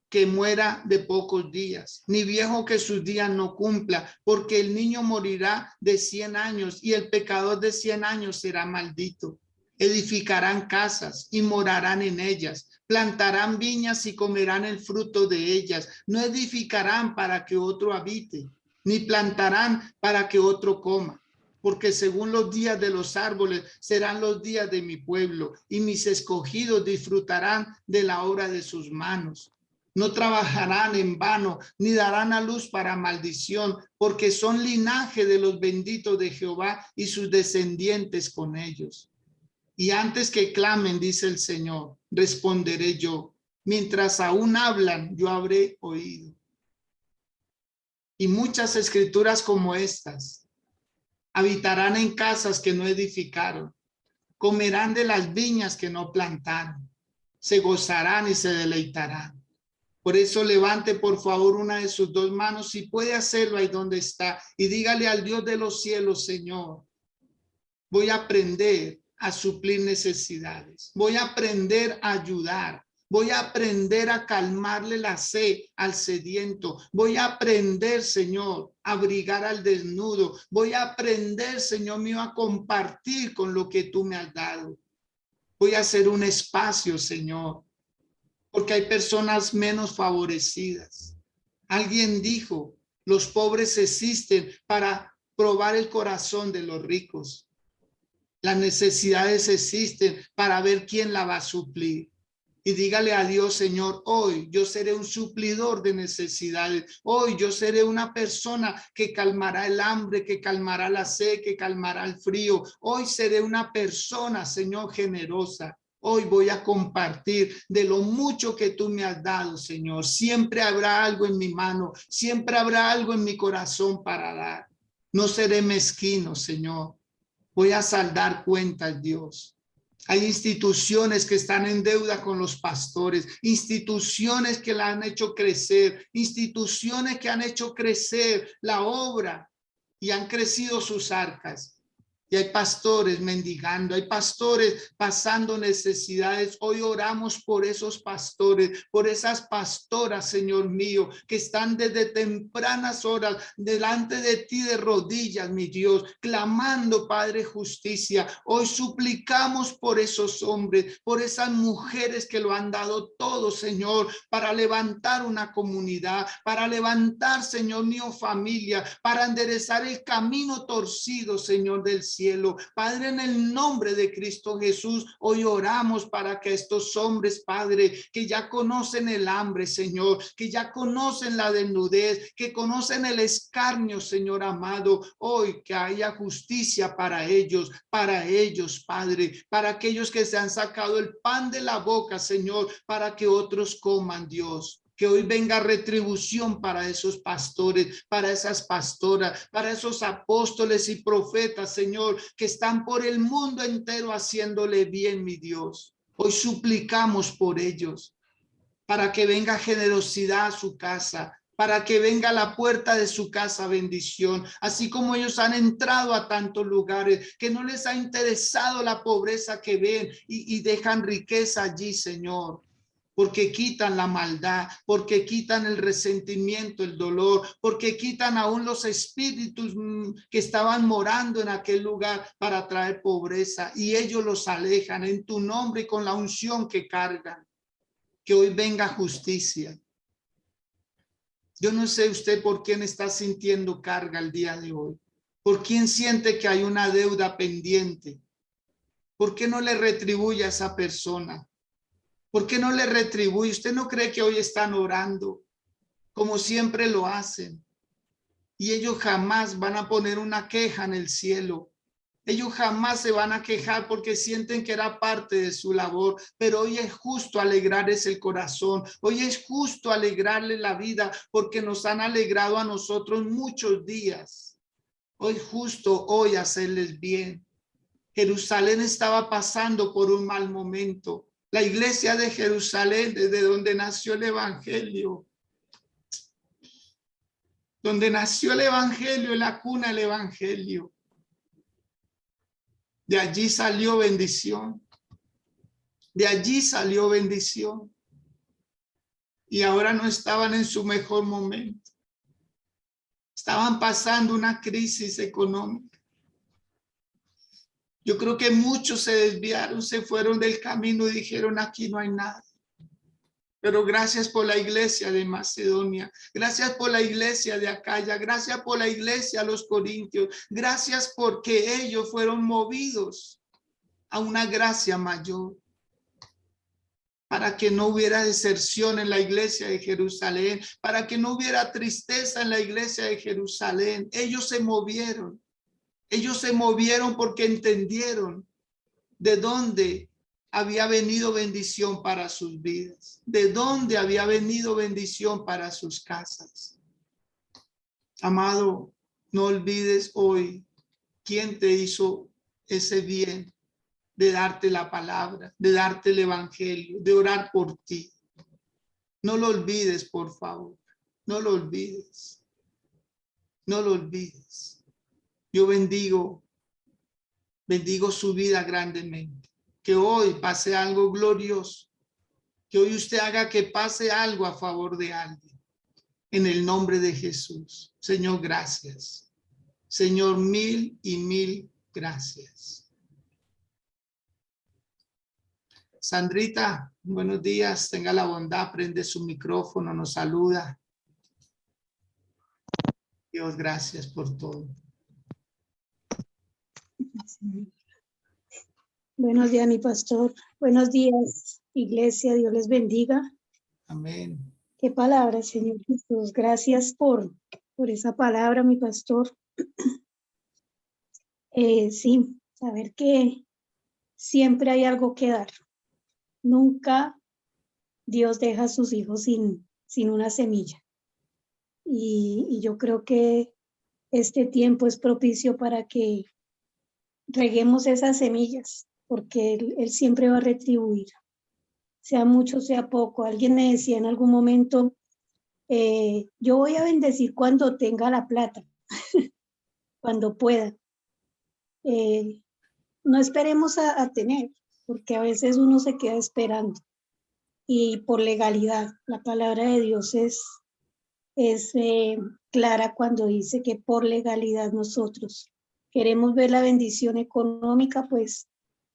que muera de pocos días, ni viejo que sus días no cumpla, porque el niño morirá de 100 años y el pecador de 100 años será maldito. Edificarán casas y morarán en ellas, plantarán viñas y comerán el fruto de ellas. No edificarán para que otro habite, ni plantarán para que otro coma. Porque según los días de los árboles serán los días de mi pueblo, y mis escogidos disfrutarán de la obra de sus manos. No trabajarán en vano, ni darán a luz para maldición, porque son linaje de los benditos de Jehová y sus descendientes con ellos. Y antes que clamen, dice el Señor, responderé yo. Mientras aún hablan, yo habré oído. Y muchas escrituras como estas habitarán en casas que no edificaron, comerán de las viñas que no plantaron, se gozarán y se deleitarán. Por eso levante por favor una de sus dos manos, si puede hacerlo ahí donde está, y dígale al Dios de los cielos, Señor, voy a aprender a suplir necesidades, voy a aprender a ayudar, voy a aprender a calmarle la sed al sediento, voy a aprender, Señor, a abrigar al desnudo, voy a aprender, Señor mío, a compartir con lo que tú me has dado. Voy a hacer un espacio, Señor, porque hay personas menos favorecidas. Alguien dijo, los pobres existen para probar el corazón de los ricos. Las necesidades existen para ver quién la va a suplir. Y dígale a Dios, Señor, hoy yo seré un suplidor de necesidades. Hoy yo seré una persona que calmará el hambre, que calmará la sed, que calmará el frío. Hoy seré una persona, Señor, generosa. Hoy voy a compartir de lo mucho que tú me has dado, Señor. Siempre habrá algo en mi mano, siempre habrá algo en mi corazón para dar. No seré mezquino, Señor. Voy a saldar cuentas, Dios. Hay instituciones que están en deuda con los pastores, instituciones que la han hecho crecer, instituciones que han hecho crecer la obra y han crecido sus arcas. Y hay pastores mendigando, hay pastores pasando necesidades. Hoy oramos por esos pastores, por esas pastoras, Señor mío, que están desde tempranas horas delante de ti de rodillas, mi Dios, clamando, Padre, justicia. Hoy suplicamos por esos hombres, por esas mujeres que lo han dado todo, Señor, para levantar una comunidad, para levantar, Señor mío, familia, para enderezar el camino torcido, Señor del cielo. Padre, en el nombre de Cristo Jesús, hoy oramos para que estos hombres, Padre, que ya conocen el hambre, Señor, que ya conocen la desnudez, que conocen el escarnio, Señor amado, hoy que haya justicia para ellos, Padre, para aquellos que se han sacado el pan de la boca, Señor, para que otros coman, Dios. Que hoy venga retribución para esos pastores, para esas pastoras, para esos apóstoles y profetas, Señor, que están por el mundo entero haciéndole bien, mi Dios. Hoy suplicamos por ellos, para que venga generosidad a su casa, para que venga a la puerta de su casa bendición, así como ellos han entrado a tantos lugares que no les ha interesado la pobreza que ven y dejan riqueza allí, Señor. Porque quitan la maldad, porque quitan el resentimiento, el dolor, porque quitan aún los espíritus que estaban morando en aquel lugar para traer pobreza, y ellos los alejan en tu nombre y con la unción que cargan. Que hoy venga justicia. Yo no sé usted por quién está sintiendo carga el día de hoy. ¿Por quién siente que hay una deuda pendiente? ¿Por qué no le retribuye a esa persona? ¿Por qué no le retribuye? ¿Usted no cree que hoy están orando como siempre lo hacen? Y ellos jamás van a poner una queja en el cielo. Ellos jamás se van a quejar porque sienten que era parte de su labor, pero hoy es justo alegrarles el corazón. Hoy es justo alegrarles la vida porque nos han alegrado a nosotros muchos días. Hoy es justo hoy hacerles bien. Jerusalén estaba pasando por un mal momento. La iglesia de Jerusalén, desde donde nació el evangelio, en la cuna del evangelio, de allí salió bendición. De allí salió bendición. Y ahora no estaban en su mejor momento. Estaban pasando una crisis económica. Yo creo que muchos se desviaron, se fueron del camino y dijeron, aquí no hay nada. Pero gracias por la iglesia de Macedonia, gracias por la iglesia de Acaya, gracias por la iglesia de los Corintios, gracias porque ellos fueron movidos a una gracia mayor, para que no hubiera deserción en la iglesia de Jerusalén, para que no hubiera tristeza en la iglesia de Jerusalén. Ellos se movieron porque entendieron de dónde había venido bendición para sus vidas, de dónde había venido bendición para sus casas. Amado, no olvides hoy quién te hizo ese bien de darte la palabra, de darte el evangelio, de orar por ti. No lo olvides, por favor. No lo olvides. No lo olvides. Yo bendigo su vida grandemente. Que hoy pase algo glorioso. Que hoy usted haga que pase algo a favor de alguien. En el nombre de Jesús. Señor, gracias. Señor, mil y mil gracias. Sandrita, buenos días. Tenga la bondad, prende su micrófono, nos saluda. Dios, gracias por todo. Buenos días, mi pastor. Buenos días, iglesia. Dios les bendiga. Amén. Qué palabra, Señor Jesús. Gracias por esa palabra, mi pastor. Sí, saber que siempre hay algo que dar. Nunca Dios deja a sus hijos sin una semilla. Y yo creo que este tiempo es propicio para que reguemos esas semillas porque Él siempre va a retribuir, sea mucho, sea poco. Alguien me decía en algún momento, yo voy a bendecir cuando tenga la plata, cuando pueda. No esperemos a tener, porque a veces uno se queda esperando. Y por legalidad, la palabra de Dios es clara cuando dice que por legalidad nosotros queremos ver la bendición económica, pues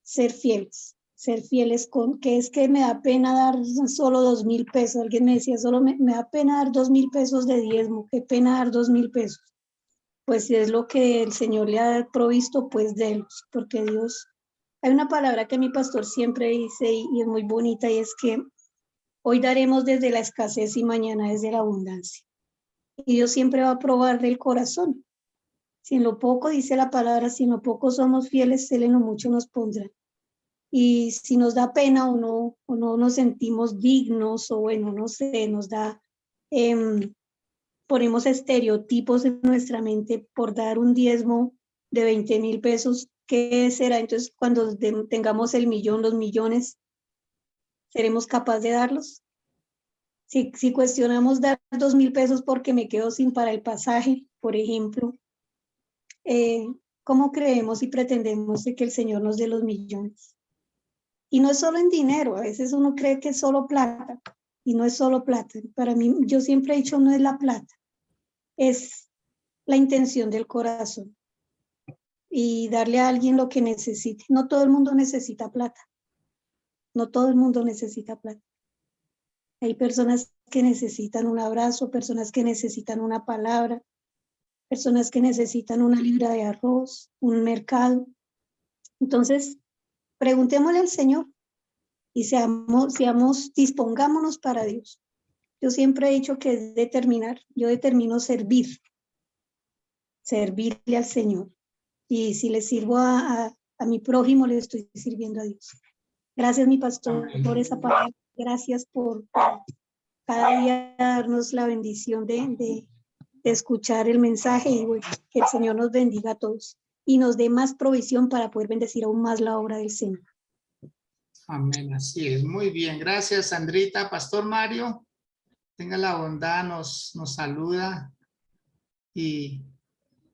ser fieles con, que es que me da pena dar solo 2,000 pesos. Alguien me decía, solo me da pena dar 2,000 pesos de diezmo, qué pena dar 2,000 pesos. Pues si es lo que el Señor le ha provisto, pues délos, porque Dios, hay una palabra que mi pastor siempre dice y es muy bonita, y es que hoy daremos desde la escasez y mañana desde la abundancia. Y Dios siempre va a probar del corazón. Si en lo poco, dice la palabra, si en lo poco somos fieles, Él en lo mucho nos pondrá. Y si nos da pena o no nos sentimos dignos, o bueno, no sé, nos da, ponemos estereotipos en nuestra mente por dar un diezmo de 20,000 pesos, ¿qué será? Entonces, cuando tengamos el millón, los millones, ¿seremos capaces de darlos? Si cuestionamos dar 2,000 pesos porque me quedo sin para el pasaje, por ejemplo, ¿cómo creemos y pretendemos de que el Señor nos dé los millones? Y no es solo en dinero, a veces uno cree que es solo plata, y no es solo plata. Para mí, yo siempre he dicho, no es la plata, es la intención del corazón y darle a alguien lo que necesite. No todo el mundo necesita plata, no todo el mundo necesita plata. Hay personas que necesitan un abrazo, personas que necesitan una palabra, personas que necesitan una libra de arroz, un mercado. Entonces, preguntémosle al Señor y dispongámonos para Dios. Yo siempre he dicho que es determinar, yo determino servirle al Señor. Y si le sirvo a mi prójimo, le estoy sirviendo a Dios. Gracias, mi pastor, por esa palabra. Gracias por cada día darnos la bendición de escuchar el mensaje, y bueno, que el Señor nos bendiga a todos y nos dé más provisión para poder bendecir aún más la obra del Señor. Amén, así es. Muy bien, gracias, Sandrita. Pastor Mario, tenga la bondad, nos saluda, y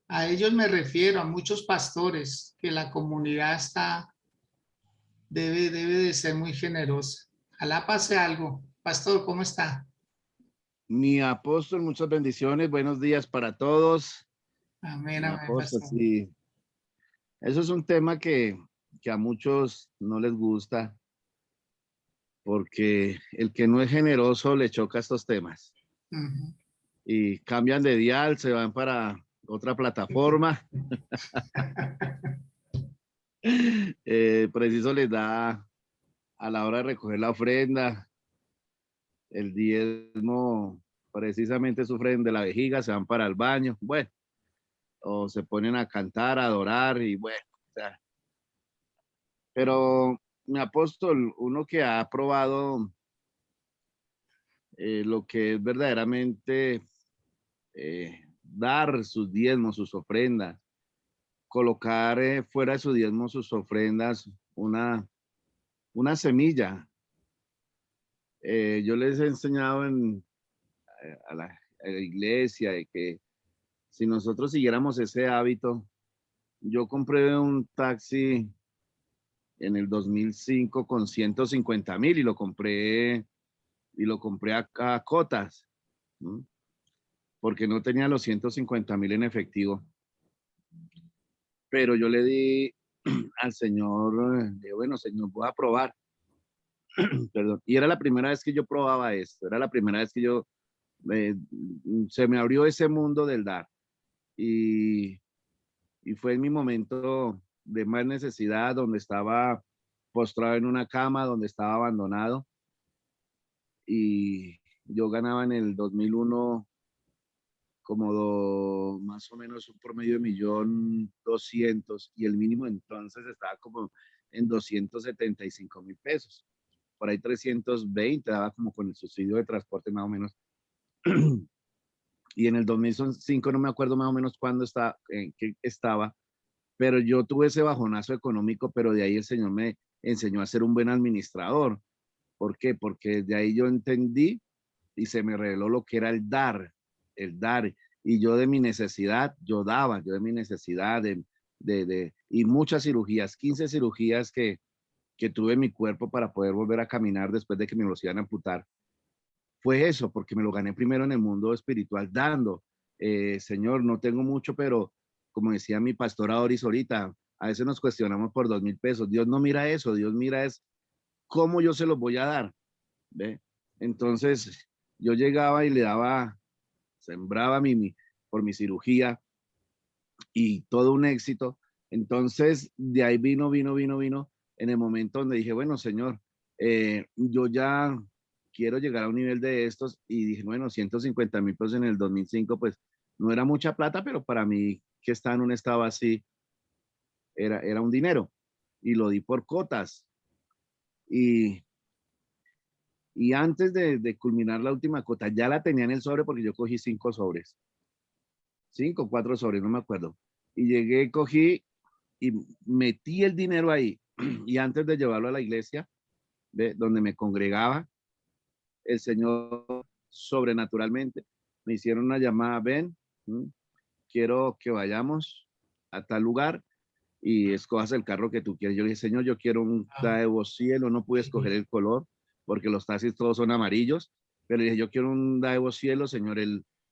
a ellos me refiero, a muchos pastores, que la comunidad debe de ser muy generosa. Ojalá pase algo. Pastor, ¿cómo está? Mi apóstol, muchas bendiciones, buenos días para todos. Amén, Mi amén, apóstol, pastor. sí. Eso es un tema que a muchos no les gusta, porque el que no es generoso le choca estos temas. Uh-huh. Y cambian de dial, se van para otra plataforma. Preciso les da a la hora de recoger la ofrenda, el diezmo, precisamente sufren de la vejiga, se van para el baño, bueno, o se ponen a cantar, a adorar, y bueno, o sea, pero mi apóstol, uno que ha probado lo que es verdaderamente dar sus diezmos, sus ofrendas, colocar fuera de su diezmo, sus ofrendas, una semilla. Yo les he enseñado a la iglesia de que si nosotros siguiéramos ese hábito, yo compré un taxi en el 2005 con 150,000 y lo compré a cotas, ¿no? Porque no tenía los 150,000 en efectivo. Pero yo le di al Señor, dije, bueno, Señor, voy a probar. Perdón. Y era la primera vez que yo probaba esto, era la primera vez que se me abrió ese mundo del dar. Y, y fue en mi momento de más necesidad, donde estaba postrado en una cama, donde estaba abandonado. Y yo ganaba en el 2001 como más o menos un promedio de 1,200,000, y el mínimo entonces estaba como en 275,000 pesos. Por ahí 320 daba como con el subsidio de transporte más o menos. Y en el 2005 no me acuerdo más o menos cuándo qué estaba, pero yo tuve ese bajonazo económico, pero de ahí el Señor me enseñó a ser un buen administrador. ¿Por qué? Porque de ahí yo entendí y se me reveló lo que era el dar, el dar. Y yo de mi necesidad, yo daba, yo de mi necesidad y muchas cirugías, 15 cirugías que tuve en mi cuerpo para poder volver a caminar después de que me los iban a amputar. Fue eso, porque me lo gané primero en el mundo espiritual dando. Señor, no tengo mucho, pero como decía mi pastora Doris ahorita, a veces nos cuestionamos por 2,000 pesos. Dios no mira eso, Dios mira es cómo yo se los voy a dar. ¿Ve? Entonces, yo llegaba y le daba, sembraba por mi cirugía y todo un éxito. Entonces, de ahí vino en el momento donde dije, bueno, Señor, yo ya quiero llegar a un nivel de estos y dije, bueno, 150,000 pesos en el 2005, pues no era mucha plata, pero para mí que estaba en un estado así, era un dinero y lo di por cotas. Y, y antes de culminar la última cota, ya la tenía en el sobre porque yo cogí 5 sobres, 5 o 4 sobres, no me acuerdo. Y llegué, cogí y metí el dinero ahí. Y antes de llevarlo a la iglesia, ¿ve? Donde me congregaba, el Señor sobrenaturalmente me hicieron una llamada, ven, quiero que vayamos a tal lugar y escojas el carro que tú quieres. Yo le dije, Señor, yo quiero un Daewoo Cielo, no pude escoger el color porque los taxis todos son amarillos, pero le dije, yo quiero un Daewoo Cielo, Señor,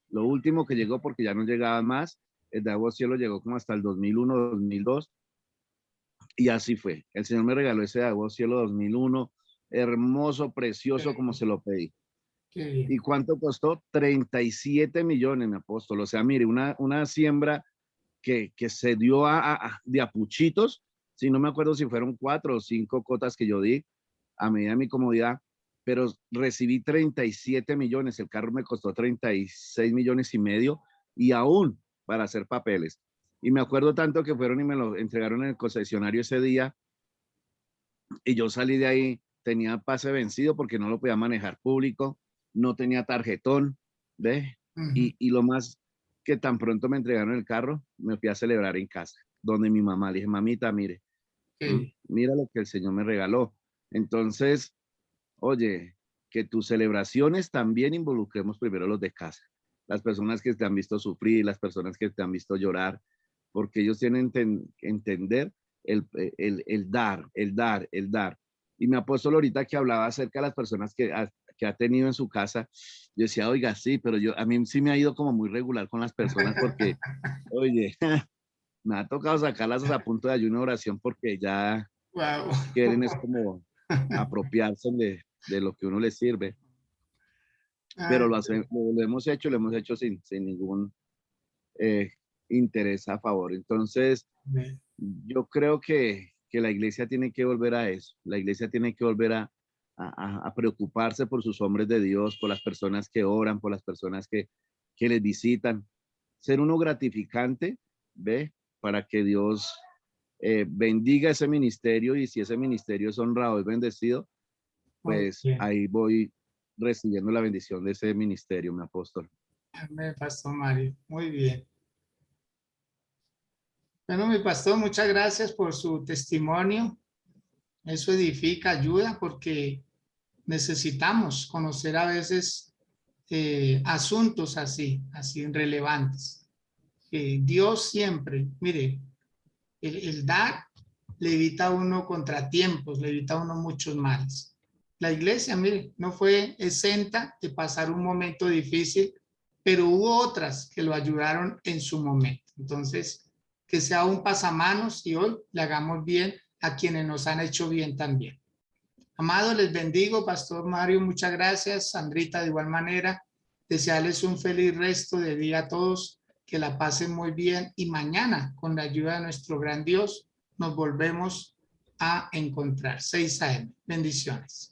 lo último que llegó porque ya no llegaba más, el Daewoo Cielo llegó como hasta el 2001, 2002 y así fue. El Señor me regaló ese Daewoo Cielo 2001, hermoso, precioso como se lo pedí. ¿Y cuánto costó? 37 millones, mi apóstol. O sea, mire, una siembra que se dio de apuchitos, si no me acuerdo si fueron 4 o 5 cotas que yo di a medida de mi comodidad, pero recibí 37 millones, el carro me costó 36 millones y medio y aún para hacer papeles. Y me acuerdo tanto que fueron y me lo entregaron en el concesionario ese día y yo salí de ahí, tenía pase vencido porque no lo podía manejar público, no tenía tarjetón, ¿ves? Y lo más que tan pronto me entregaron el carro, me fui a celebrar en casa, donde mi mamá, le dije, mamita, mire, mira lo que el Señor me regaló. Entonces, oye, que tus celebraciones también involucremos primero los de casa, las personas que te han visto sufrir, las personas que te han visto llorar, porque ellos tienen que entender el dar, el dar, el dar. Y mi apóstol ahorita que hablaba acerca de las personas que ha tenido en su casa, yo decía, oiga, sí, pero a mí sí me ha ido como muy regular con las personas porque, oye, me ha tocado sacarlas a punto de ayuno y oración porque ya quieren es como apropiarse de lo que uno les sirve. Pero lo hemos hecho sin ningún interés a favor. Entonces, yo creo que la iglesia tiene que volver a eso. La iglesia tiene que volver a preocuparse por sus hombres de Dios, por las personas que oran, por las personas que les visitan. Ser uno gratificante, ¿ve? Para que Dios bendiga ese ministerio y si ese ministerio es honrado y bendecido, pues ahí voy recibiendo la bendición de ese ministerio, mi apóstol. Amén, Pastor Mario. Muy bien. Bueno, mi pastor, muchas gracias por su testimonio. Eso edifica, ayuda, porque necesitamos conocer a veces asuntos así relevantes. Dios siempre, mire, el dar le evita a uno contratiempos, le evita a uno muchos males. La iglesia, mire, no fue exenta de pasar un momento difícil, pero hubo otras que lo ayudaron en su momento. Entonces, que sea un pasamanos y hoy le hagamos bien a quienes nos han hecho bien también. Amado, les bendigo, Pastor Mario, muchas gracias. Sandrita, de igual manera, desearles un feliz resto de día a todos, que la pasen muy bien y mañana, con la ayuda de nuestro gran Dios, nos volvemos a encontrar. 6 a.m. Bendiciones.